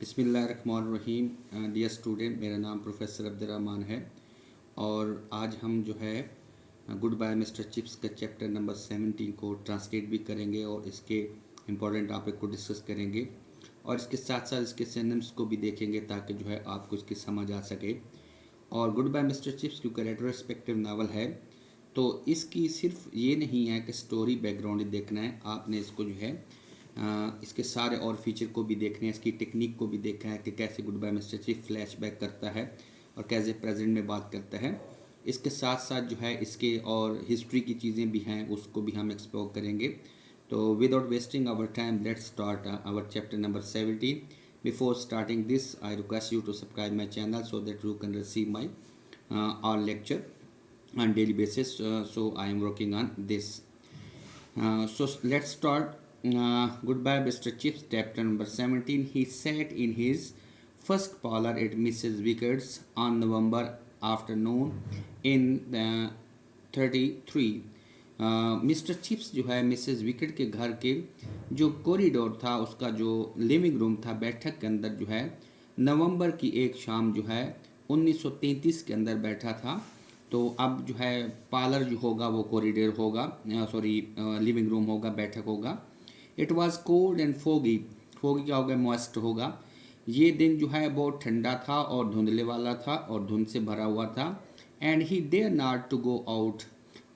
बिस्मिल्लाहिर्रहमानिर्रहीम। Dear student, मेरा नाम प्रोफेसर अब्दुर्रहमान है और आज हम जो है गुड बाय मिस्टर चिप्स के चैप्टर नंबर 17 को ट्रांसलेट भी करेंगे और इसके इम्पोर्टेंट टॉपिक को डिस्कस करेंगे और इसके साथ साथ इसके सिनोनिम्स को भी देखेंगे ताकि जो है आपको इसकी समझ आ सके। और गुड बाय मिस्टर चिप्स क्योंकि रेट्रोस्पेक्टिव नावल है तो इसकी सिर्फ ये नहीं है कि स्टोरी बैकग्राउंड ही देखना है, आपने इसको जो है इसके सारे और फीचर को भी देखने हैं, इसकी टेक्निक को भी देखना है कि कैसे goodbye mister Chips flashback करता है और कैसे प्रेजेंट में बात करता है। इसके साथ साथ जो है इसके और हिस्ट्री की चीज़ें भी हैं, उसको भी हम एक्सप्लोर करेंगे। तो without wasting our time let's start our chapter number 17। Before starting this, I request you to subscribe my channel so that you can receive my all lecture on daily basis. So I am working on this. So let's start. Goodbye, Mr. Chips, chapter number 17. He sat in his first parlor at Mrs. Wickett's on November afternoon in 33. Mister chips जो है Mrs wicket के घर के जो corridor था, उसका जो living room था, बैठक के अंदर जो है नवंबर की एक शाम जो है 1933 के अंदर बैठा था। तो अब जो है पार्लर जो होगा वो कॉरिडोर होगा, सॉरी लिविंग रूम होगा, बैठक होगा। It was cold and foggy. Foggy क्या होगा? मॉइस्ट होगा। ये दिन जो है बहुत ठंडा था और धुंधले वाला था और धुंध से भरा हुआ था। And he dare not to go out,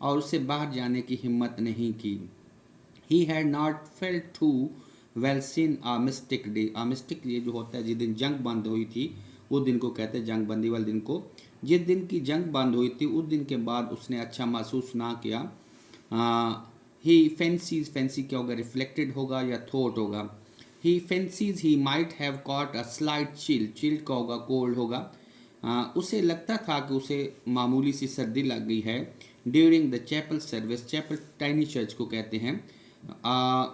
और उसे बाहर जाने की हिम्मत नहीं की। He had not felt too well since Armistice Day. Armistice ये जो होता है जिस दिन जंग बंद हुई थी, उस दिन को कहते हैं जंग बंदी वाले दिन को। जिस दिन की जंग बंद हुई थी उस दिन के बाद उसने अच्छा महसूस ना किया। ही फैंसीज, फैंसी क्या होगा? रिफ्लेक्टेड होगा या थॉट होगा। He fancies he might have caught a slight chill. Chill का होगा? कोल्ड होगा। उसे लगता था कि उसे मामूली सी सर्दी लग गई है। During the chapel service, chapel tiny church को कहते हैं।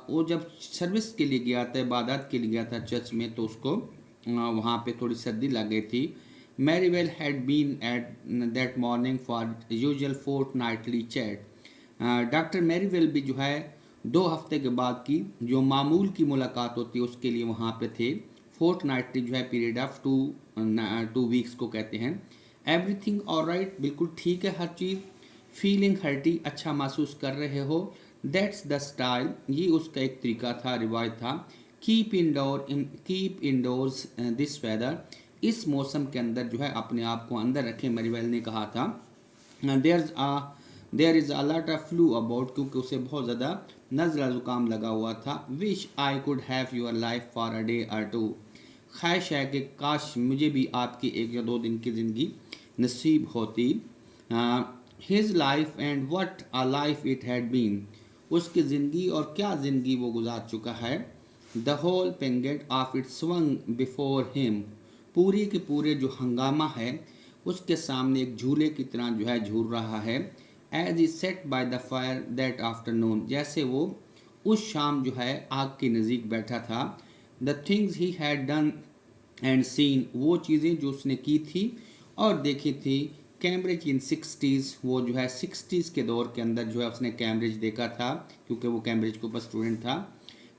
वो जब सर्विस के लिए गया था, इबादत के लिए गया था चर्च में, तो उसको वहाँ पे थोड़ी सर्दी लग गई थी। Merivale had been at that morning for usual fortnightly chat. Doctor Merivale भी जो है 2 हफ्ते के बाद की जो मामूल की मुलाकात होती है उसके लिए वहाँ पे थे। फोर्टनाइटली जो है पीरियड ऑफ 2 वीक्स को कहते हैं। एवरीथिंग ऑलराइट, बिल्कुल ठीक है हर चीज़। फीलिंग हर्टी, अच्छा महसूस कर रहे हो। दैट्स द स्टाइल, ये उसका एक तरीका था, रिवाज था। कीप इंडोर्स दिस वेदर, इस मौसम के अंदर जो है अपने आप को अंदर रखें, मैरीवेल ने कहा था। There is a lot of flu about, क्योंकि उसे बहुत ज़्यादा नज़ला ज़ुकाम लगा हुआ था। Wish I could have your life for a day or two, ख्वाहिश है कि काश मुझे भी आपकी 1 या 2 दिन की ज़िंदगी नसीब होती। His life and what a life it had been, उसकी ज़िंदगी और क्या ज़िंदगी वो गुजार चुका है। The whole pageant of it swung before him, पूरे के पूरे जो हंगामा है उसके सामने एक झूले की तरह जो है झूल रहा है। As he sat by the fire that afternoon, जैसे वो उस शाम जो है आग के नज़दीक बैठा था। The things he had done and seen, वो चीज़ें जो उसने की थी और देखी थी। कैम्ब्रिज इन 60s, वो जो है 60s के दौर के अंदर जो है उसने कैम्ब्रिज देखा था क्योंकि वो कैम्ब्रिज के ऊपर स्टूडेंट था।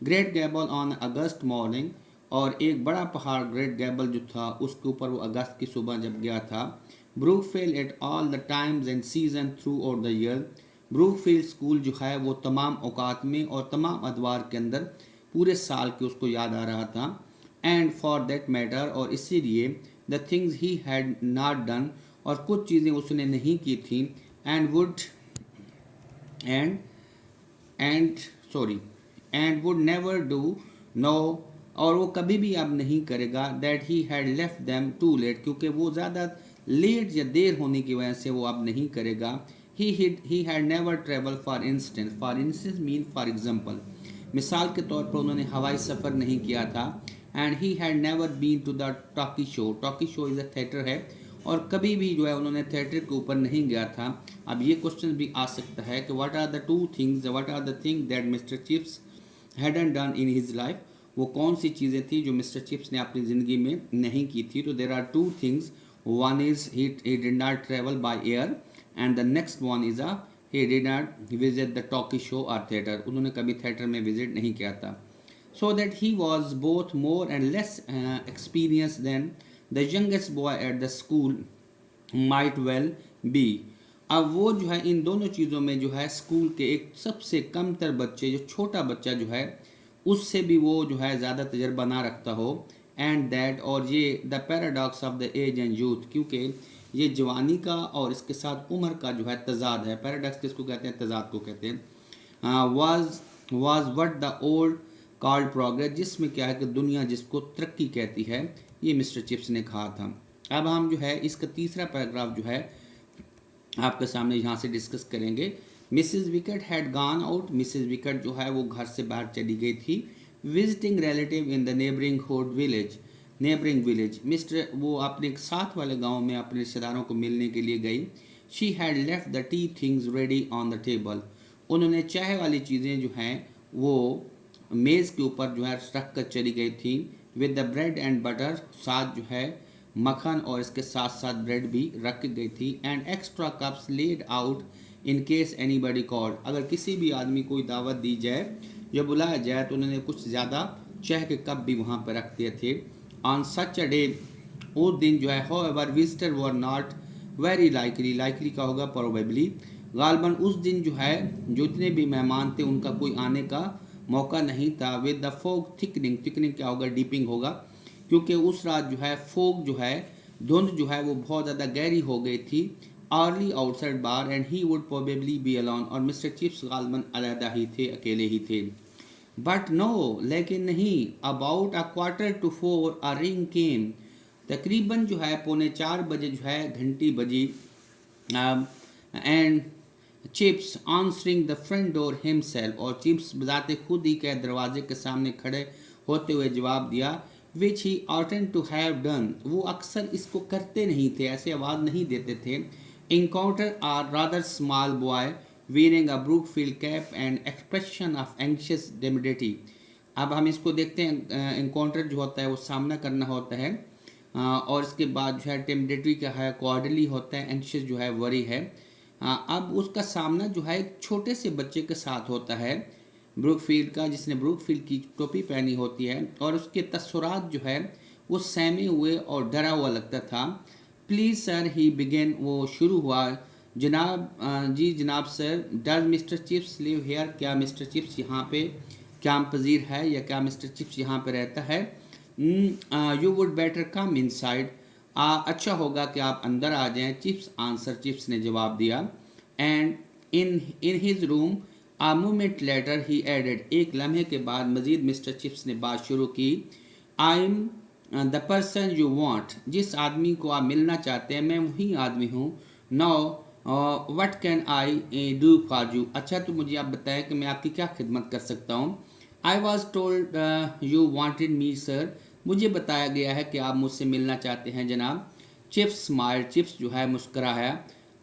ग्रेट गैबल ऑन अगस्त मॉर्निंग, और एक बड़ा पहाड़ ग्रेट गैबल जो था उसके ऊपर वो अगस्त की सुबह जब गया था। Brookfield at all the times and season through out the year, Brookfield school जो है वो तमाम औकात में और तमाम अदवार के अंदर पूरे साल के उसको याद आ रहा था। एंड फॉर दैट मैटर, और इसीलिए the things he had not done, और कुछ चीज़ें उसने नहीं की थी। And would and and sorry and would never do no, और वो कभी भी अब नहीं करेगा। That he had left them too late, क्योंकि वो ज़्यादा लेट या देर होने की वजह से वो अब नहीं करेगा। ही had never travel for instance mean for example, मिसाल के तौर पर उन्होंने हवाई सफ़र नहीं किया था। And he had never been to the talkie show, talkie show is a theatre है, और कभी भी जो है उन्होंने थिएटर के ऊपर नहीं गया था। अब ये क्वेश्चन भी आ सकता है कि what are the thing that Mr Chips hadn't done in his life, वो कौन सी चीज़ें थी जो मिस्टर चिप्स ने अपनी ज़िंदगी में नहीं की थी। तो there are 2 things, one is he did not travel by air and the next one is he did not visit the talkie show और थिएटर, उन्होंने कभी थिएटर में विजिट नहीं किया था। so that he was both more and less experienced than the youngest boy at the school might well be. अब वो जो है इन दोनों चीज़ों में जो है स्कूल के एक सबसे कमतर बच्चे, जो छोटा बच्चा जो है, उससे भी वो जो है ज़्यादा तजर्बा ना रखता हो। एंड दैट, और ये the paradox of the age and youth, क्योंकि ये जवानी का और इसके साथ उम्र का जो है तजाद है। पैराडॉक्स किसको कहते हैं? तजाद को कहते हैं। Was what the old called progress, जिसमें क्या है कि दुनिया जिसको तरक्की कहती है, ये मिस्टर चिप्स ने कहा था। अब हम जो है इसका तीसरा पैराग्राफ जो है आपके सामने यहाँ से डिस्कस करेंगे। Mrs wicket had gone out, Mrs wicket जो है वो घर से बाहर चली गई थी। Visiting relative in the neighbouring village, mister वो अपने साथ वाले गांव में अपने रिश्तेदारों को मिलने के लिए गई। She had left the T things ready on the table, उन्होंने चाय वाली चीज़ें जो हैं वो मेज़ के ऊपर जो है रख कर चली गई थी। With the bread and butter, साथ जो है मक्खन और इसके साथ साथ ब्रेड भी रख गई थी। And extra cups laid out in case anybody called, अगर किसी भी आदमी को दावत दी जाए या बुलाया जाए तो उन्होंने कुछ ज़्यादा चाय के कप भी वहाँ पर रख दिए थे। ऑन सच अ डे, उस दिन जो है, however visitor were not very likely का होगा प्रोबेबली, गालबन उस दिन जो है जितने भी मेहमान थे उनका कोई आने का मौका नहीं था। विद द फोग थिकनिंग क्या होगा? डीपिंग होगा, क्योंकि उस रात जो है फोग जो है धुंध जो है वो बहुत ज़्यादा गहरी हो गई थी। Early outside bar and he would probably be alone, और मिस्टर चिप्स गालबन अलहदा ही थे, अकेले ही थे। बट नो, लेकिन नहीं। About a quarter to 4 a ring came, तकरीबन जो है 3:45 जो है घंटी बजी। And Chips answering the front door himself, और चिप्स बजाते खुद ही के दरवाजे के सामने खड़े होते हुए जवाब दिया। विच ही ऑटेंड टू हैव डन, वो अक्सर इसको करते नहीं थे, ऐसे आवाज़ नहीं देते थे। Encounter are rather small boy wearing a Brookfield cap and expression of anxious timidity। अब हम इसको देखते हैं, इनकाउंटर जो होता है वो सामना करना होता है, और इसके बाद जो है टिमिडिटी का है, क्वार्डरली होता है, एंशियस जो है वरी है। अब उसका सामना जो है एक छोटे से बच्चे के साथ होता है, ब्रूकफील्ड का, जिसने ब्रूकफील्ड की टोपी पहनी होती है, और उसके तस्वुरात जो है वो सहमे हुए और डरा हुआ लगता था। प्लीज़ सर, ही बिगेन, वो शुरू हुआ। जनाब, जी जनाब sir. Does mister chips live here, क्या मिस्टर चिप्स यहाँ पे क्या पजीर है, या क्या मिस्टर चिप्स यहाँ पे रहता है? You would better come inside, अच्छा होगा कि आप अंदर आ जाएं। चिप्स आंसर, चिप्स ने जवाब दिया। And in his room a moment later he added, एक लम्हे के बाद मजीद मिस्टर चिप्स ने बात शुरू की। I am the person you want, जिस आदमी को आप मिलना चाहते हैं मैं वही आदमी हूँ। Now what can I do for you, अच्छा तो मुझे आप बताएं कि मैं आपकी क्या खिदमत कर सकता हूँ। I was told you wanted me sir, मुझे बताया गया है कि आप मुझसे मिलना चाहते हैं जनाब। चिप्स स्माइल, चिप्स जो है मुस्कराया।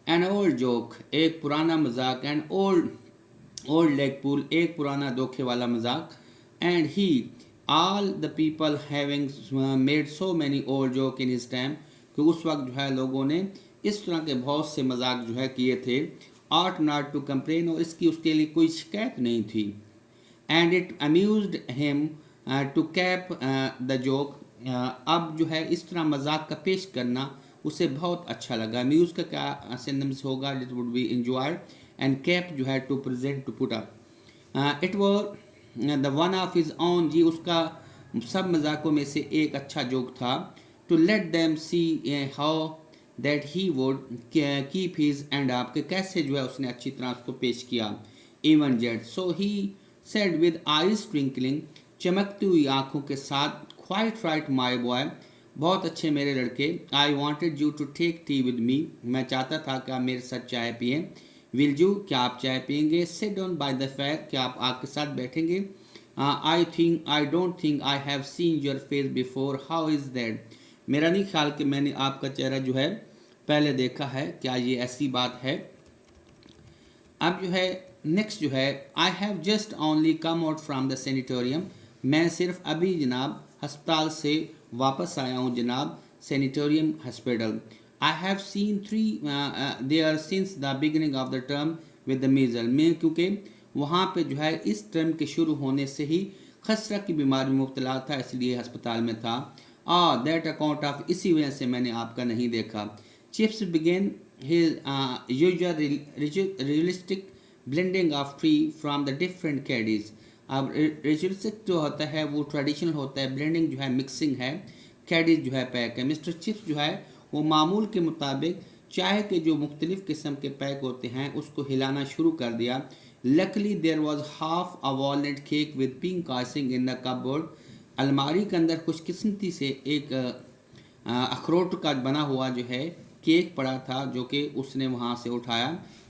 एन ओल्ड जोक, एक पुराना मजाक। एंड ओल्ड लेग पुल, एक पुराना धोखे वाला मजाक। And he all the people having made so many old joke in his time, कि उस वक्त जो है लोगों ने इस तरह के बहुत से मजाक जो है किए थे। आर्ट नॉट टू कंप्लेन, और इसकी उसके लिए कोई शिकायत नहीं थी। And it amused him to cap the joke, अब जो है इस तरह मजाक का पेश करना उसे बहुत अच्छा लगा। अम्यूज का क्या सिनोनिम्स होगा? It would be enjoyed, and cap जो है to present, to put up. It was the one of his own, जी उसका सब मजाकों में से एक अच्छा जोक था। To let them see how that he would keep his end up, के कैसे जो है उसने अच्छी तरह उसको पेश किया। Even jet, so he said with eyes twinkling, चमकती हुई आंखों के साथ। क्वाइट राइट माई बॉय, बहुत अच्छे मेरे लड़के। I wanted you to take tea with me, मैं चाहता था कि आप मेरे साथ चाय पिए। विल यू, क्या आप चाय पियेंगे? Sit down by the fire, क्या आप आग के साथ बैठेंगे? आई don't think I have seen your face before, how is that, मेरा नहीं ख्याल कि मैंने आपका चेहरा जो है पहले देखा है, क्या ये ऐसी बात है? अब जो है नेक्स्ट जो है, I have just only come out from the sanatorium, मैं सिर्फ अभी जनाब हस्पताल से वापस आया हूँ जनाब, sanatorium hospital. I have seen 3 there since the beginning of the term with the measles, मैं क्योंकि वहाँ पे जो है इस टर्म के शुरू होने से ही खसरा की बीमारी में मुब्तला था, इसलिए अस्पताल में था। दैट अकाउंट ऑफ, इसी वजह से मैंने आपका नहीं देखा। Chips began his usual realistic blending of tree from the different caddies। अब रिचुअलिस्टिक जो होता है वो ट्रेडिशनल होता है, ब्लेंडिंग जो है मिक्सिंग है, कैडीज जो है पैक है। मिस्टर चिप्स जो है वो मामूल के मुताबिक चाय के जो मुख्तलिफ किस्म के पैक होते हैं उसको हिलाना शुरू कर दिया। Luckily there was half a walnut cake with pink icing in the cupboard. अलमारी के अंदर खुशकिस्मती से एक अखरोट का बना हुआ जो है केक पड़ा था, जो कि उसने वहाँ से उठाया।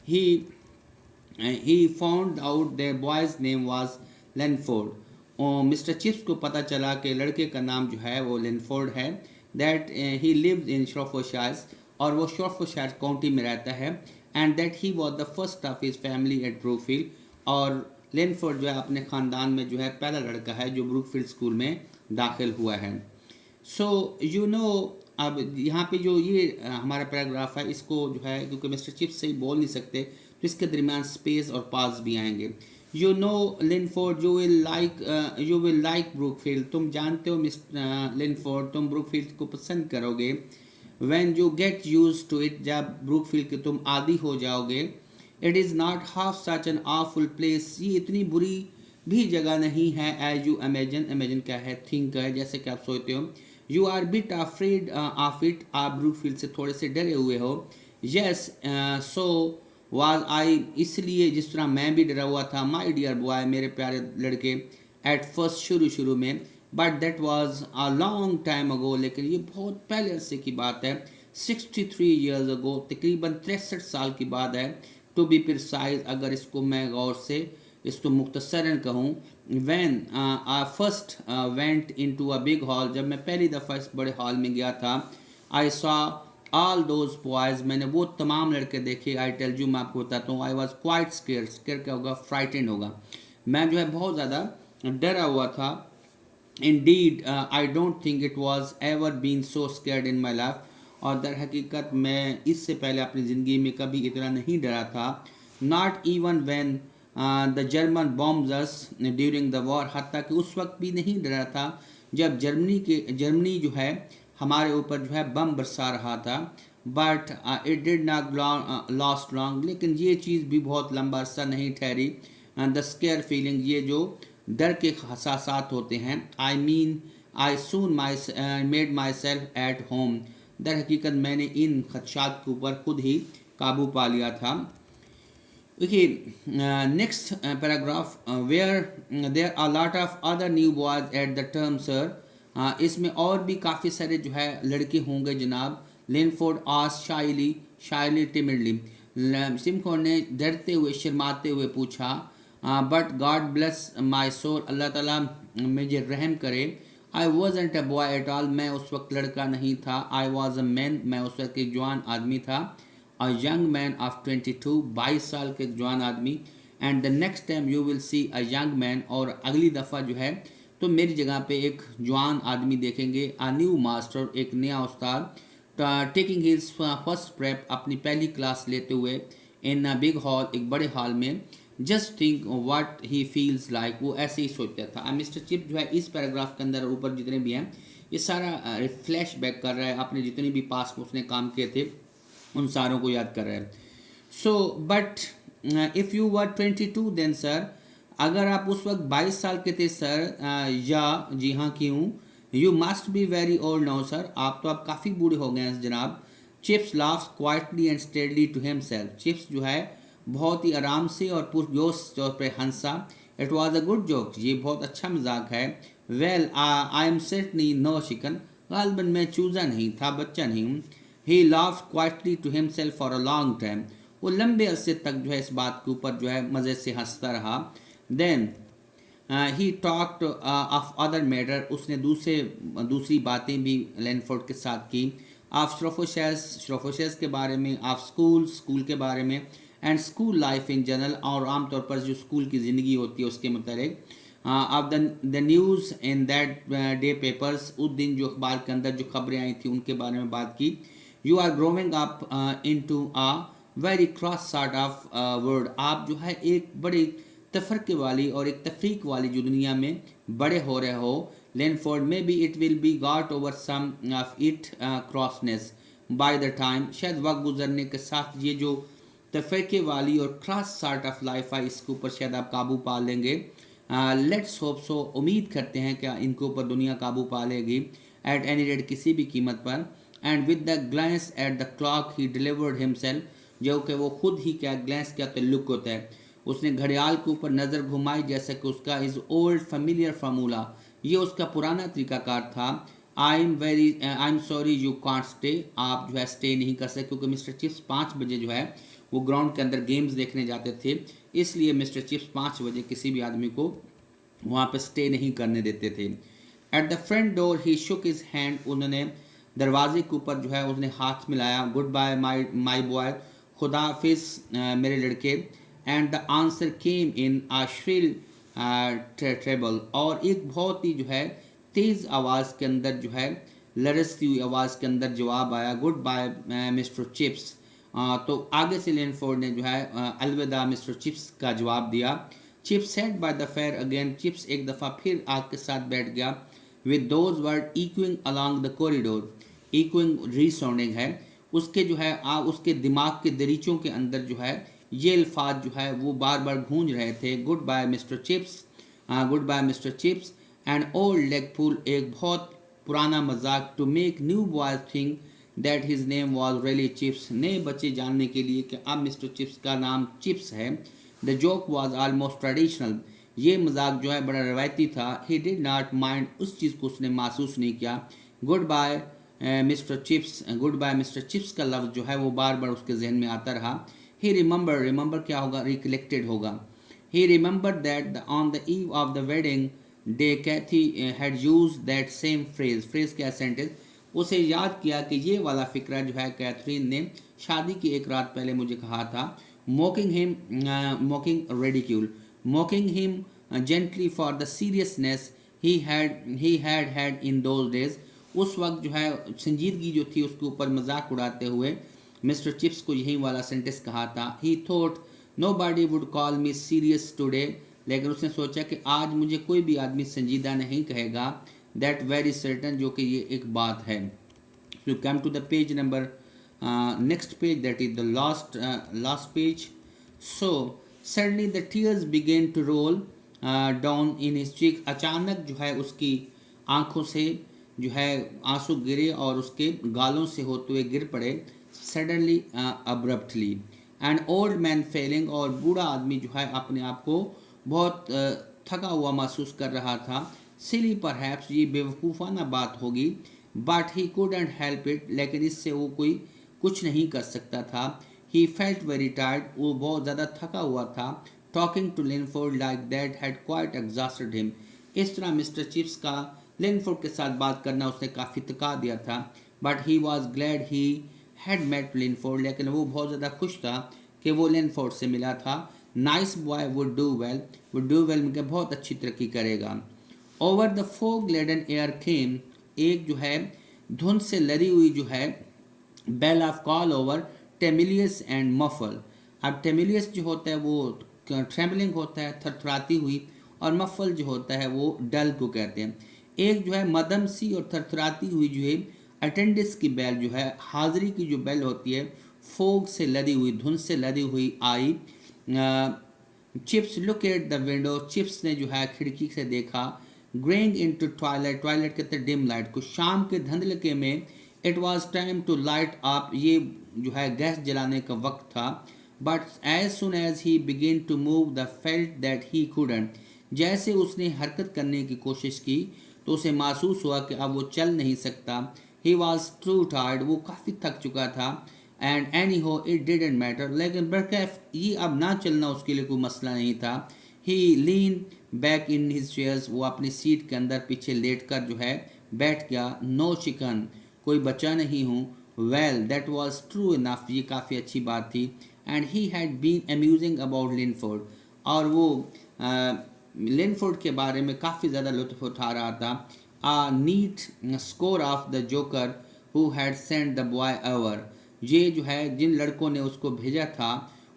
He found out their boy's name was Linford. और मिस्टर चिप्स को पता चला कि लड़के का नाम जो है वो लेनफोर्ड है। दैट ही लिव्ड इन श्रॉफोशायर, और वो श्रॉफोशायर काउंटी में रहता है। And that he was the first of his family at Brookfield. और लेनफोर्ड जो है अपने ख़ानदान में जो है पहला लड़का है जो ब्रूकफील्ड स्कूल में दाखिल हुआ है। सो यू नो, अब यहाँ पे जो ये हमारा पैराग्राफ है इसको जो है, क्योंकि मिस्टर चिप्स से ही बोल नहीं सकते तो इसके दरमियान स्पेस और पास भी आएंगे। You know Linford you will like Brookfield. तुम जानते हो मिस्टर लिनफोर्ड, तुम ब्रूकफील्ड को पसंद करोगे। When you get used to it, जब ब्रूकफील्ड के तुम आदी हो जाओगे। It is not half such an awful place. ये इतनी बुरी भी जगह नहीं है एज यू इमेजिन। इमेजिन क्या है? थिंक है, जैसे कि आप सोचते हो। You are bit afraid of it. आप ब्रूकफील्ड से थोड़े से डरे हुए हो। यस सो वाज आई, इसलिए जिस तरह मैं भी डरा हुआ था। माई डियर बॉय, मेरे प्यारे लड़के। एट फर्स्ट, शुरू में। But that was a long time ago, लेकिन ये बहुत पहले अरसे की बात है। 63 ईयर्स अगो, तकरीबन 63 साल की बात है। टू बी प्रिसाइज, अगर इसको मैं गौर से इसको मुख्तसरन कहूँ। When first went into a big hall, जब मैं पहली दफ़ा इस बड़े हॉल में गया था। I saw all those boys, मैंने वो तमाम लड़के देखे। आई टेल यू, मैं आपको बताता हूँ। I was quite square. Square क्या होगा? फ्राइटेंड होगा। मैं जो है बहुत ज़्यादा डरा हुआ था। Indeed I don't think it was ever been so scared in my life. और दर हकीकत मैं इससे पहले अपनी ज़िंदगी में कभी इतना नहीं डरा था। Not even when the German bombs us during the war, हत्ता कि उस वक्त भी नहीं डरा था जब जर्मनी जो है हमारे ऊपर जो है बम बरसा रहा था। But it did not last long, लेकिन ये चीज़ भी बहुत लंबा अरसा नहीं ठहरी। द स्केयर फीलिंग, ये जो डर के हसासात होते हैं। I mean I soon made myself at home. दर हकीकत मैंने इन खदशात के ऊपर खुद ही काबू पा लिया था। देखिए next paragraph, where there are lot of other new boys at the term sir. इसमें और भी काफ़ी सारे जो है लड़के होंगे जनाब। लिनफोर्ड आस शाइली टिमिडली, सिमखोर ने डरते हुए शर्माते हुए पूछा। But God bless my soul, Allah ताला मुझे रहम करे। I wasn't a boy at all, मैं उस वक्त लड़का नहीं था। आई वॉज अ मैन, मैं उस वक्त एक जवान आदमी था। अ यंग मैन ऑफ 22, 22 साल के जवान आदमी। And the next time you will see a young man, और अगली दफ़ा जो है तो मेरी जगह पे एक जवान आदमी देखेंगे। अ न्यू मास्टर, एक नया उस्ताद। टेकिंग हिज फर्स्ट प्रेप, अपनी पहली क्लास लेते हुए। इन अ बिग हॉल, एक बड़े हॉल में। Just think what he feels like, वो ऐसे ही सोचता था। मिस्टर चिप जो है इस पैराग्राफ के अंदर ऊपर जितने भी हैं ये सारा फ्लैश बैक कर रहा है, अपने जितने भी पास में उसने काम किए थे उन सारों को याद कर रहा है। So but if you were 22 then sir, अगर आप उस वक्त 22 साल के थे सर। या जी हाँ, क्यों? You must be very old now sir, आप तो अब काफ़ी बूढ़े हो गए हैं जनाब। Chips laughs quietly and steadily to himself, Chips जो है बहुत ही आराम से और पुरजोश तौर पर हंसा। It was a good joke, ये बहुत अच्छा मजाक है। Well I am certainly no chicken, गालबन मैं चूज़ा नहीं था, बच्चा नहीं हूँ। He laughed quietly to himself for a long time, वो लंबे अरसे तक जो है इस बात के ऊपर जो है मज़े से हंसता रहा। Then he talked of other matter, उसने दूसरी बातें भी लैंडफोर्ड के साथ की। ऑफ श्रोफोशेस के बारे में, ऑफ स्कूल के बारे में, and school life in general, और आमतौर पर जो स्कूल की ज़िंदगी होती है उसके मतलब। Of the news in that day papers, उस दिन जो अखबार के अंदर जो खबरें आई थी उनके बारे में बात की। You are growing up into a very cross sort of word, आप जो है एक बड़े तफरके वाली और एक तफरीक वाली जो दुनिया में बड़े हो रहे हो, Linford maybe it will be got over some of it crossness by the time, शायद वक्त गुजरने के साथ ये जो तफरके वाली और क्रॉस सॉर्ट ऑफ लाइफ है इसके ऊपर शायद आप काबू पा लेंगे। लेट्स होप सो, उम्मीद करते हैं कि इनके ऊपर दुनिया काबू पा लेगी एट एनी रेट, किसी भी कीमत पर। And with the glans at the clock he delivered himself, जो कि वो खुद ही क्या ग्लैंस क्या तल्लुक होता है, उसने घड़ियाल के ऊपर नज़र घुमाई जैसे कि उसका इज़ ओल्ड फेमिलियर फार्मूला, ये उसका पुराना तरीकाकार था। I am sorry you can't stay, आप जो है स्टे नहीं कर सकते, क्योंकि मिस्टर चिप्स 5 बजे जो है वो ग्राउंड के अंदर गेम्स देखने जाते थे, इसलिए मिस्टर चिप्स 5 बजे किसी भी आदमी को वहाँ पे स्टे नहीं करने देते थे। At the front door he shook his hand, उन्होंने दरवाजे के ऊपर जो है उसने हाथ मिलाया, गुड बाय माई बॉय, खुदा हाफिज मेरे लड़के। And the answer came in a shrill treble, और एक बहुत ही जो है तेज़ आवाज़ के अंदर जो है लरसती हुई आवाज़ के अंदर जवाब आया, गुड बाय मिस्टर चिप्स। तो आगे से लेनफोर्ड ने जो है अलविदा मिस्टर चिप्स का जवाब दिया। Chips set by the fire again, Chips एक दफ़ा फिर आग के साथ बैठ गया। With those words echoing along the corridor, echoing resounding है उसके जो है उसके दिमाग के दरीचों के अंदर जो है ये अल्फाज जो है वो बार बार गूंज रहे थे, goodbye mister Chips, goodbye mister Chips. And old leg pull, एक बहुत पुराना मजाक, to make new boy think that his name was really Chips, नए बच्चे जानने के लिए कि अब मिस्टर चिप्स का नाम चिप्स है। The joke was almost traditional, ये मजाक जो है बड़ा रवायती था। ही डिड नॉट माइंड, उस चीज़ को उसने महसूस नहीं किया। Goodbye mister Chips, goodbye mister Chips का लफ्ज़ जो है वो बार बार उसके जहन में आता रहा। ही रिमेंबर, रिमेंबर क्या होगा, रिकलेक्टेड होगा। He remember that on the eve of the wedding day Kathy had use that same phrase, phrase क्या सेंटेंस, उसे याद किया कि ये वाला फिक्रा जो है कैथरीन ने शादी की एक रात पहले मुझे कहा था। मॉकिंग him, मॉकिंग ridicule, मॉकिंग him gently for the seriousness he had had in those days, उस वक्त जो है संजीदगी जो थी उसके ऊपर मजाक उड़ाते हुए मिस्टर चिप्स को यही वाला सेंटेंस कहा था। ही thought nobody would call me serious today, लेकिन उसने सोचा कि आज मुझे कोई भी आदमी संजीदा नहीं कहेगा। दैट वेरी सर्टन, जो कि ये एक बात है। You come to the page number next page, that is the last page. So suddenly the tears began to roll down in his cheek, अचानक जो है उसकी आंखों से जो है आंसू गिरे और उसके गालों से होते हुए गिर पड़े। Suddenly abruptly, and old man failing, और बूढ़ा आदमी जो है अपने आप को बहुत थका हुआ महसूस कर रहा था। सिली परहैप्स, ये बेवकूफ़ाना बात होगी, but he couldn't help it, लेकिन इससे वो कोई कुछ नहीं कर सकता था। ही फेल्ट वेरी टायर्ड, वो बहुत ज़्यादा थका हुआ था। Talking to Linford like that had quite exhausted him, इस तरह मिस्टर चिप्स का लिनफोर्ड के साथ बात करना उसने काफ़ी थका दिया था। But he was glad he had met Linford, लेकिन वो बहुत ज़्यादा खुश था कि वो लिनफोर्ड से मिला था। Nice boy would do well में बहुत अच्छी तरक्की करेगा। Over the fog laden air came, एक जो है धुंध से लदी हुई जो है bell of call over tremulous and muffle. अब टेमिलियस जो होता है वो ट्रेम्बलिंग होता है, थरथराती हुई, और मफल जो होता है वो डल को कहते हैं। एक जो है मदम सी और थरथराती हुई जो है अटेंडेंस की बेल जो है, हाजिरी की जो बेल होती है, फोग से लदी हुई, धुंध से लदी हुई आई। Chips look at the window, Chips ने जो है खिड़की से देखा। Graying into twilight, twilight कहते हैं डिम लाइट को, शाम के धुंधलके में। It was time to light up, ये जो है गैस जलाने का वक्त था। But as soon as he begin to move the felt that he couldn't, जैसे उसने हरकत करने की कोशिश की तो उसे महसूस हुआ कि अब वो चल नहीं सकता। ही वॉज ट्रू टायर्ड, वो काफ़ी थक चुका था। एंड एनी हो इट डिडेंट मैटर, लेकिन बरकैफ ये अब ना चलना उसके लिए कोई मसला नहीं था। ही lean back in his chairs, वो अपनी सीट के अंदर पीछे लेट कर जो है बैठ गया। नो चिकन, कोई बचा नहीं हूँ। Well that was true enough, ये काफ़ी अच्छी बात थी। And he had been amusing about Linford, और वो लिनफोर्ड के बारे में काफ़ी ज़्यादा लुत्फ उठा रहा था। A neat score of the joker who had send the boy over, ये जो है जिन लड़कों ने उसको भेजा था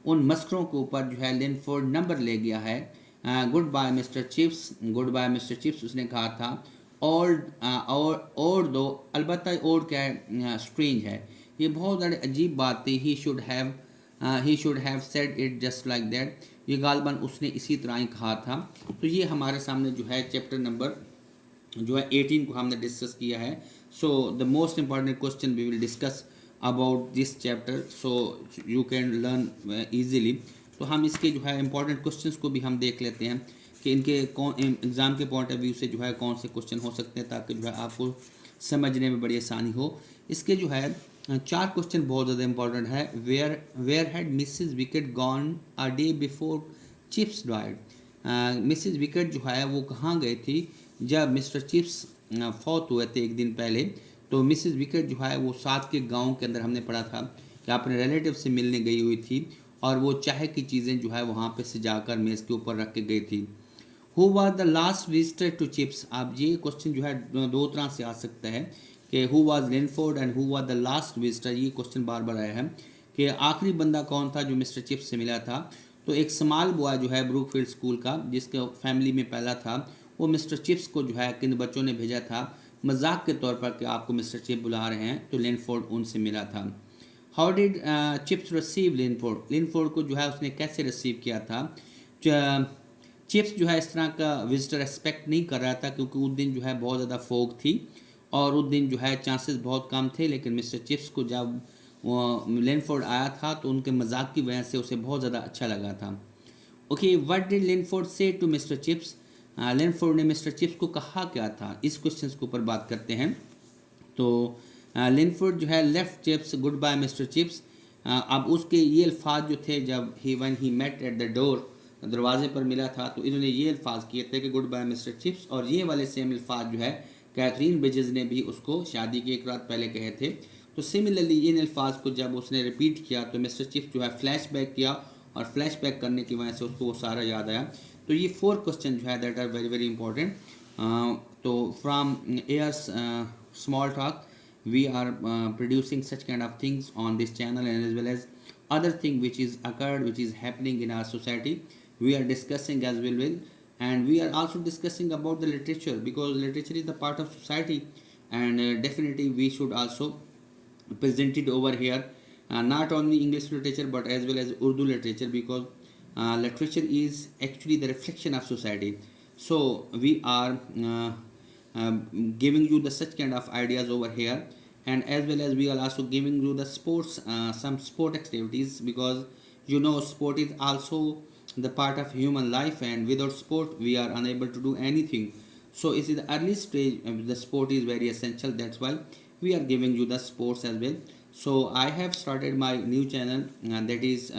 उन मस्करों के ऊपर जो है लिनफोर्ड नंबर ले गया है। Goodbye mister Chips, goodbye mister Chips उसने कहा था। ओल्ड और दो, अलबत्ता और क्या है, स्ट्रेंज है, ये बहुत ज़्यादा अजीब बात थी। He should have said it just like that, ये गालबन उसने इसी तरह ही कहा था। तो ये हमारे सामने जो है चैप्टर नंबर जो है 18 को हमने डिस्कस किया है। So the most important question we will discuss about this chapter, so you can learn easily. तो हम इसके जो है इंपॉर्टेंट क्वेश्चंस को भी हम देख लेते हैं कि इनके कौन एग्ज़ाम के पॉइंट ऑफ व्यू से जो है कौन से क्वेश्चन हो सकते हैं, ताकि जो है आपको समझने में बड़ी आसानी हो। इसके जो है चार क्वेश्चन बहुत ज़्यादा इंपॉर्टेंट है। Where had Mrs Wickett gone a day before Chips died, Mrs Wickett जो है वो कहाँ गई थी जब मिस्टर चिप्स फौत हुए थे एक दिन पहले। तो मिसिज विकेट जो है वो साथ के गांव के अंदर हमने पढ़ा था कि अपने रिलेटिव से मिलने गई हुई थी, और वो चाय की चीज़ें जो है वहाँ पे सजाकर मेज़ के ऊपर रख के गई थी। Who was the last visitor to Chips, अब ये क्वेश्चन जो है दो तरह से आ सकता है कि who was Linford and who was the last visitor. ये क्वेश्चन बार बार आया है कि आखिरी बंदा कौन था जो मिस्टर चिप्स से मिला था। तो एक स्मॉल बॉय जो है ब्रूकफील्ड स्कूल का, जिसके फैमिली में पहला था, वो मिस्टर चिप्स को जो है किन बच्चों ने भेजा था मजाक के तौर पर कि आपको मिस्टर चिप बुला रहे हैं, तो लिनफोर्ड उनसे मिला था। हाउ डिड चिप्स रिसीव लिनफोर्ड, लिनफोर्ड को जो है उसने कैसे रिसीव किया था। चिप्स जो है इस तरह का विजिटर एक्सपेक्ट नहीं कर रहा था, क्योंकि उस दिन जो है बहुत ज़्यादा फोग थी और उस दिन जो है चांसेस बहुत कम थे। लेकिन मिस्टर चिप्स को जब लिनफोर्ड आया था तो उनके मजाक की वजह से उसे बहुत ज़्यादा अच्छा लगा था। ओके, व्हाट डिड लिनफोर्ड से टू मिस्टर चिप्स, लिनफोर्ड ने मिस्टर चिप्स को कहा क्या था, इस क्वेश्चन के ऊपर बात करते हैं। तो लिनफोर्ड जो है left Chips goodbye mister Chips, अब उसके ये अल्फाज जो थे जब he met at the door, दरवाजे पर मिला था, तो इन्होंने ये अल्फाज किए थे कि गुड बाय मिस्टर चिप्स, और ये वाले सेम अल्फाज जो है कैथरीन ब्रिजेस ने भी उसको शादी की एक रात पहले कहे थे। तो सिमिलरली इन अल्फाज को जब उसने रिपीट किया तो मिस्टर चिप्स जो है फ्लैश बैक किया, और फ्लैश बैक करने की वजह से उसको वो सारा याद आया। तो ये 4 क्वेश्चन जो है that are very very important. तो from ours small talk we are producing such kind of things on this channel, and as well as other thing which is occurred, which is happening in our society, we are discussing as well with, and we are also discussing about the literature, because literature is the part of society, and definitely we should also present it over here, not only English literature but as well as Urdu literature, because literature is actually the reflection of society. So we are giving you the such kind of ideas over here, and as well as we are also giving you the sports, some sport activities, because sport is also the part of human life, and without sport we are unable to do anything. So it is the early stage, the sport is very essential, that's why we are giving you the sports as well. So I have started my new channel, that is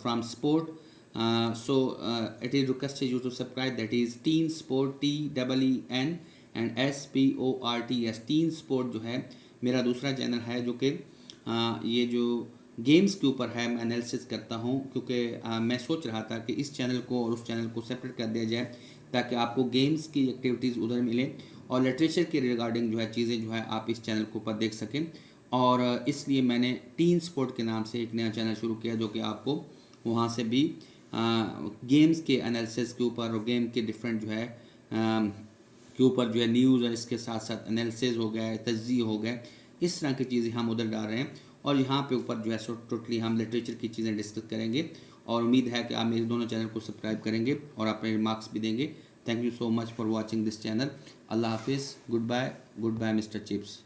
from sport. It is requested you to subscribe, that is teen sport, TEEN and SPORTS, tin sport जो है मेरा दूसरा channel है, जो कि ये जो games के ऊपर है मैं एनालिसिस करता हूँ, क्योंकि मैं सोच रहा था कि इस चैनल को और उस चैनल को सेपरेट कर दिया जाए, ताकि आपको गेम्स की एक्टिविटीज़ उधर मिले और लिटरेचर के रिगार्डिंग जो है चीज़ें जो है आप इस चैनल के ऊपर देख सकें। और इसलिए मैंने टीन स्पोर्ट के नाम से एक नया चैनल शुरू किया, जो कि आपको वहाँ से भी गेम्स के एनालिसिस के ऊपर और गेम के डिफरेंट जो है के ऊपर जो है न्यूज़, और इसके साथ साथ एनालिसिस हो गया, तज्ज़िया हो गया, इस तरह की चीज़ें हम उधर डाल रहे हैं। और यहाँ पे ऊपर जो है टोटली हम लिटरेचर की चीज़ें डिस्कस करेंगे, और उम्मीद है कि आप मेरे दोनों चैनल को सब्सक्राइब करेंगे और अपने रिमार्क्स भी देंगे। Thank you so much for watching this channel. अल्लाह हाफिज़, गुड बाय मिस्टर चिप्स।